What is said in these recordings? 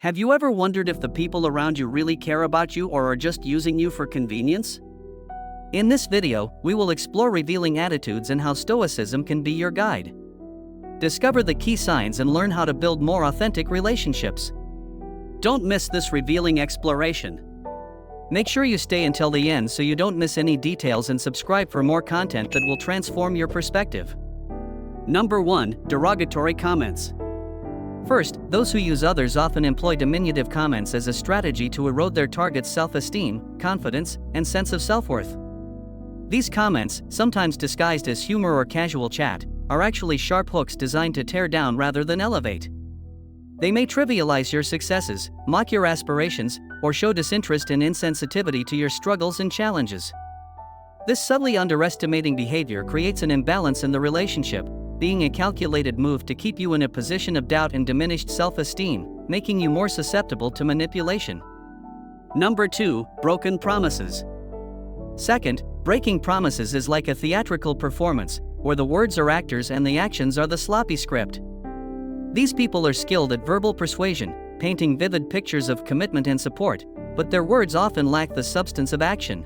Have you ever wondered if the people around you really care about you or are just using you for convenience? In this video, we will explore revealing attitudes and how Stoicism can be your guide. Discover the key signs and learn how to build more authentic relationships. Don't miss this revealing exploration. Make sure you stay until the end so you don't miss any details, and subscribe for more content that will transform your perspective. Number 1. Derogatory comments. First, those who use others often employ diminutive comments as a strategy to erode their target's self-esteem, confidence, and sense of self-worth. These comments, sometimes disguised as humor or casual chat, are actually sharp hooks designed to tear down rather than elevate. They may trivialize your successes, mock your aspirations, or show disinterest and insensitivity to your struggles and challenges. This subtly underestimating behavior creates an imbalance in the relationship, being a calculated move to keep you in a position of doubt and diminished self-esteem, making you more susceptible to manipulation. Number 2. Broken promises. Second, breaking promises is like a theatrical performance, where the words are actors and the actions are the sloppy script. These people are skilled at verbal persuasion, painting vivid pictures of commitment and support, but their words often lack the substance of action.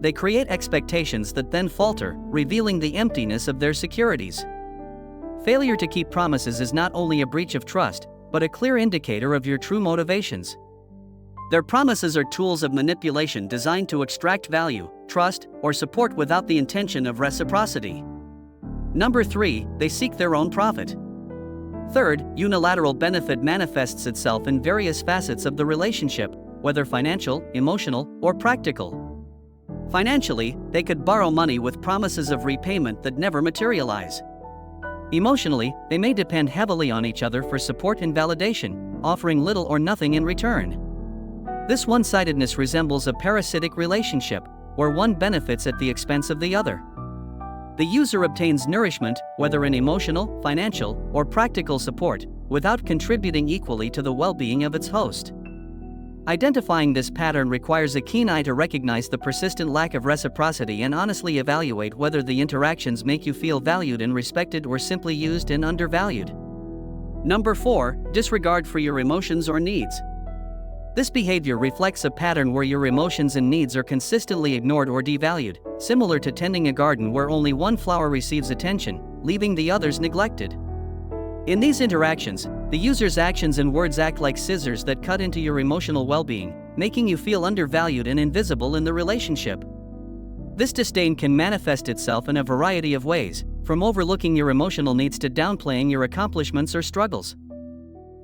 They create expectations that then falter, revealing the emptiness of their securities. Failure to keep promises is not only a breach of trust, but a clear indicator of your true motivations. Their promises are tools of manipulation designed to extract value, trust, or support without the intention of reciprocity. Number 3. They seek their own profit. Third, unilateral benefit manifests itself in various facets of the relationship, whether financial, emotional, or practical. Financially, they could borrow money with promises of repayment that never materialize. Emotionally, they may depend heavily on each other for support and validation, offering little or nothing in return. This one-sidedness resembles a parasitic relationship, where one benefits at the expense of the other. The user obtains nourishment, whether in emotional, financial, or practical support, without contributing equally to the well-being of its host. Identifying this pattern requires a keen eye to recognize the persistent lack of reciprocity and honestly evaluate whether the interactions make you feel valued and respected or simply used and undervalued. Number 4. Disregard for your emotions or needs. This behavior reflects a pattern where your emotions and needs are consistently ignored or devalued, similar to tending a garden where only one flower receives attention, leaving the others neglected. In these interactions, the user's actions and words act like scissors that cut into your emotional well-being, making you feel undervalued and invisible in the relationship. This disdain can manifest itself in a variety of ways, from overlooking your emotional needs to downplaying your accomplishments or struggles.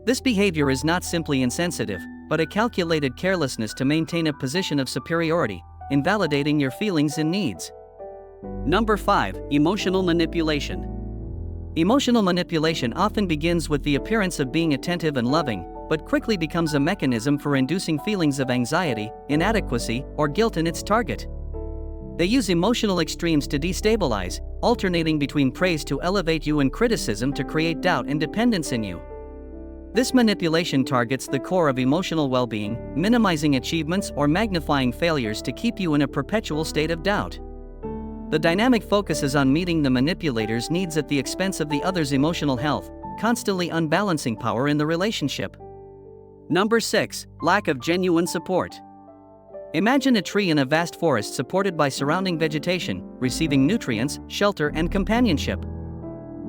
This behavior is not simply insensitive, but a calculated carelessness to maintain a position of superiority, invalidating your feelings and needs. Number 5. Emotional manipulation. Emotional manipulation often begins with the appearance of being attentive and loving, but quickly becomes a mechanism for inducing feelings of anxiety, inadequacy, or guilt in its target. They use emotional extremes to destabilize, alternating between praise to elevate you and criticism to create doubt and dependence in you. This manipulation targets the core of emotional well-being, minimizing achievements or magnifying failures to keep you in a perpetual state of doubt. The dynamic focuses on meeting the manipulator's needs at the expense of the other's emotional health, constantly unbalancing power in the relationship. Number 6. Lack of genuine support. Imagine a tree in a vast forest supported by surrounding vegetation, receiving nutrients, shelter, and companionship.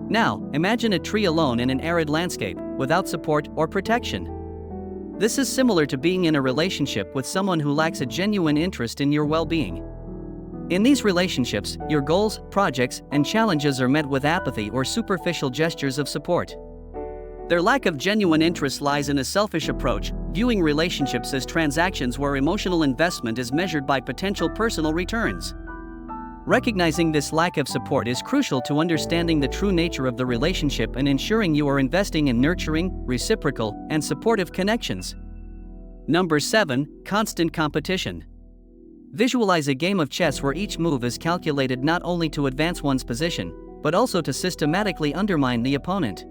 Now, imagine a tree alone in an arid landscape, without support or protection. This is similar to being in a relationship with someone who lacks a genuine interest in your well-being. In these relationships, your goals, projects, and challenges are met with apathy or superficial gestures of support. Their lack of genuine interest lies in a selfish approach, viewing relationships as transactions where emotional investment is measured by potential personal returns. Recognizing this lack of support is crucial to understanding the true nature of the relationship and ensuring you are investing in nurturing, reciprocal, and supportive connections. Number 7. Constant competition. Visualize a game of chess where each move is calculated not only to advance one's position, but also to systematically undermine the opponent.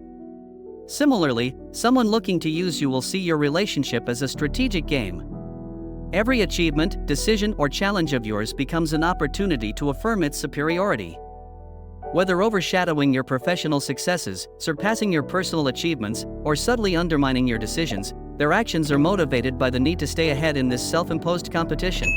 Similarly, someone looking to use you will see your relationship as a strategic game. Every achievement, decision, or challenge of yours becomes an opportunity to affirm its superiority. Whether overshadowing your professional successes, surpassing your personal achievements, or subtly undermining your decisions, their actions are motivated by the need to stay ahead in this self-imposed competition.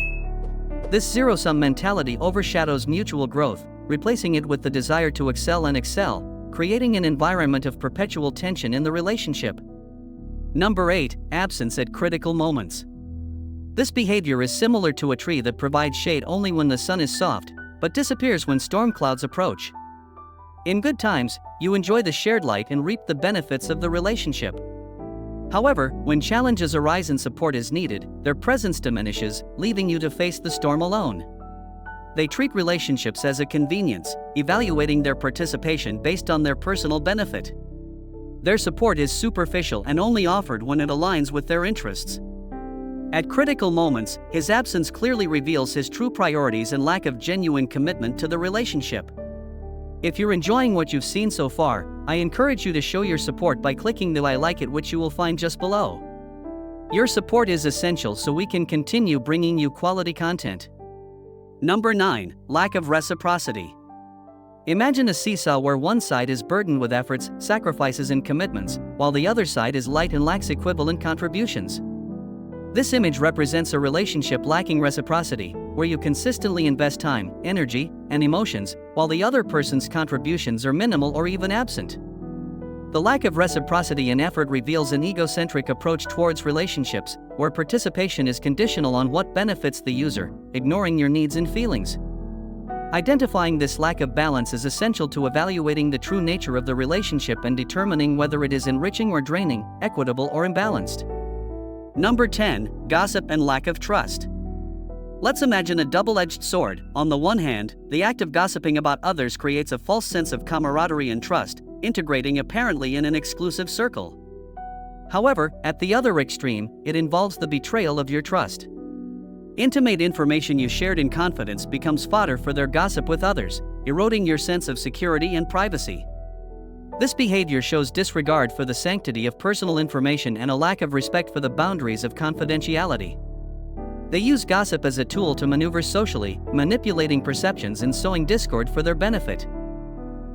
This zero-sum mentality overshadows mutual growth, replacing it with the desire to excel and excel, creating an environment of perpetual tension in the relationship. Number 8. Absence at critical moments. This behavior is similar to a tree that provides shade only when the sun is soft, but disappears when storm clouds approach. In good times, you enjoy the shared light and reap the benefits of the relationship. However, when challenges arise and support is needed, their presence diminishes, leaving you to face the storm alone. They treat relationships as a convenience, evaluating their participation based on their personal benefit. Their support is superficial and only offered when it aligns with their interests. At critical moments, his absence clearly reveals his true priorities and lack of genuine commitment to the relationship. If you're enjoying what you've seen so far, I encourage you to show your support by clicking the I like it, which you will find just below. Your support is essential so we can continue bringing you quality content. Number 9. Lack of reciprocity. Imagine a seesaw where one side is burdened with efforts, sacrifices and commitments, while the other side is light and lacks equivalent contributions. This image represents a relationship lacking reciprocity, where you consistently invest time, energy, and emotions, while the other person's contributions are minimal or even absent. The lack of reciprocity in effort reveals an egocentric approach towards relationships, where participation is conditional on what benefits the user, ignoring your needs and feelings. Identifying this lack of balance is essential to evaluating the true nature of the relationship and determining whether it is enriching or draining, equitable or imbalanced. Number 10. Gossip and lack of trust. Let's imagine a double-edged sword. On the one hand, the act of gossiping about others creates a false sense of camaraderie and trust, integrating apparently in an exclusive circle. However, at the other extreme, it involves the betrayal of your trust. Intimate information you shared in confidence becomes fodder for their gossip with others, eroding your sense of security and privacy. This behavior shows disregard for the sanctity of personal information and a lack of respect for the boundaries of confidentiality. They use gossip as a tool to maneuver socially, manipulating perceptions and sowing discord for their benefit.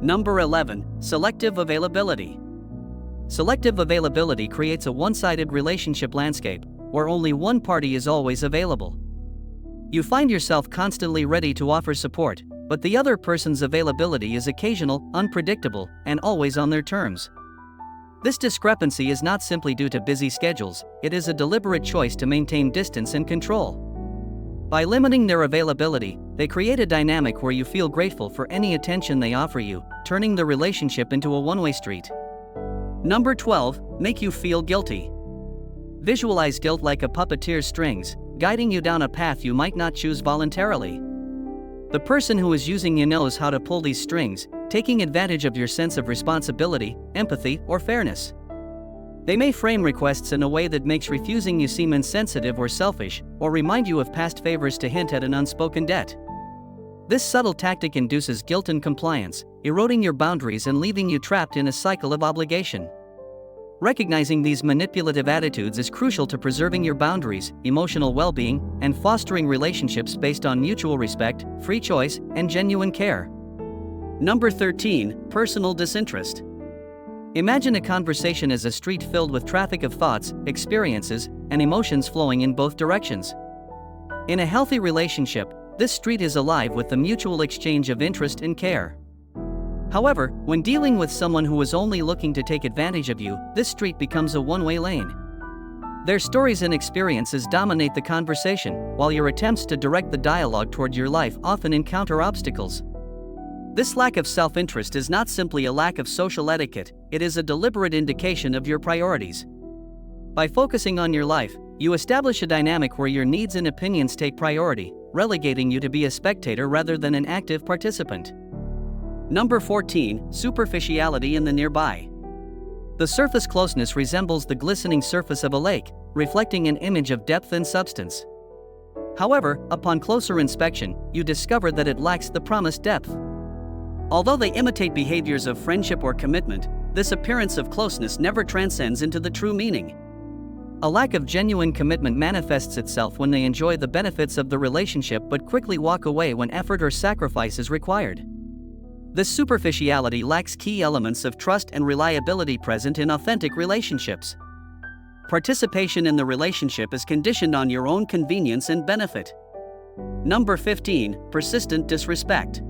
Number 11. Selective availability. Selective availability creates a one-sided relationship landscape, where only one party is always available. You find yourself constantly ready to offer support, but the other person's availability is occasional, unpredictable, and always on their terms. This discrepancy is not simply due to busy schedules, it is a deliberate choice to maintain distance and control. By limiting their availability, they create a dynamic where you feel grateful for any attention they offer you, turning the relationship into a one-way street. Number 12. Make you feel guilty. Visualize guilt like a puppeteer's strings, guiding you down a path you might not choose voluntarily. The person who is using you knows how to pull these strings, taking advantage of your sense of responsibility, empathy, or fairness. They may frame requests in a way that makes refusing you seem insensitive or selfish, or remind you of past favors to hint at an unspoken debt. This subtle tactic induces guilt and compliance, eroding your boundaries and leaving you trapped in a cycle of obligation. Recognizing these manipulative attitudes is crucial to preserving your boundaries, emotional well-being, and fostering relationships based on mutual respect, free choice, and genuine care. Number 13. Personal disinterest. Imagine a conversation as a street filled with traffic of thoughts, experiences, and emotions flowing in both directions. In a healthy relationship, this street is alive with the mutual exchange of interest and care. However, when dealing with someone who is only looking to take advantage of you, this street becomes a one-way lane. Their stories and experiences dominate the conversation, while your attempts to direct the dialogue toward your life often encounter obstacles. This lack of self-interest is not simply a lack of social etiquette, it is a deliberate indication of your priorities. By focusing on your life, you establish a dynamic where your needs and opinions take priority, relegating you to be a spectator rather than an active participant. Number 14. Superficiality in the nearby. The surface closeness resembles the glistening surface of a lake, reflecting an image of depth and substance. However, upon closer inspection, you discover that it lacks the promised depth. Although they imitate behaviors of friendship or commitment, this appearance of closeness never transcends into the true meaning. A lack of genuine commitment manifests itself when they enjoy the benefits of the relationship but quickly walk away when effort or sacrifice is required. This superficiality lacks key elements of trust and reliability present in authentic relationships. Participation in the relationship is conditioned on your own convenience and benefit. Number 15, persistent disrespect.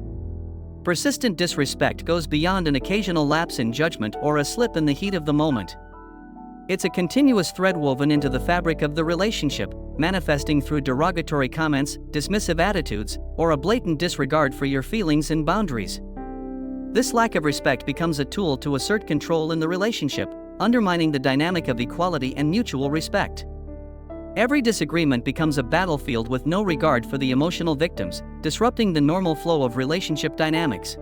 Persistent disrespect goes beyond an occasional lapse in judgment or a slip in the heat of the moment. It's a continuous thread woven into the fabric of the relationship, manifesting through derogatory comments, dismissive attitudes, or a blatant disregard for your feelings and boundaries. This lack of respect becomes a tool to assert control in the relationship, undermining the dynamic of equality and mutual respect. Every disagreement becomes a battlefield with no regard for the emotional victims, disrupting the normal flow of relationship dynamics.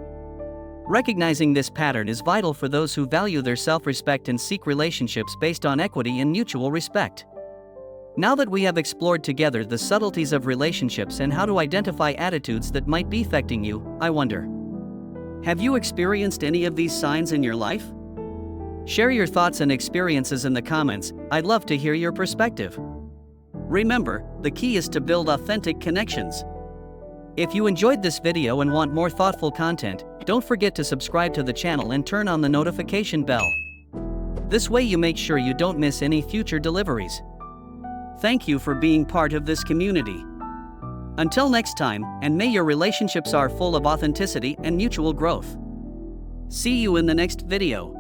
Recognizing this pattern is vital for those who value their self-respect and seek relationships based on equity and mutual respect. Now that we have explored together the subtleties of relationships and how to identify attitudes that might be affecting you, I wonder, have you experienced any of these signs in your life? Share your thoughts and experiences in the comments. I'd love to hear your perspective. Remember, the key is to build authentic connections. If you enjoyed this video and want more thoughtful content, don't forget to subscribe to the channel and turn on the notification bell. This way you make sure you don't miss any future deliveries. Thank you for being part of this community. Until next time, and may your relationships are full of authenticity and mutual growth. See you in the next video.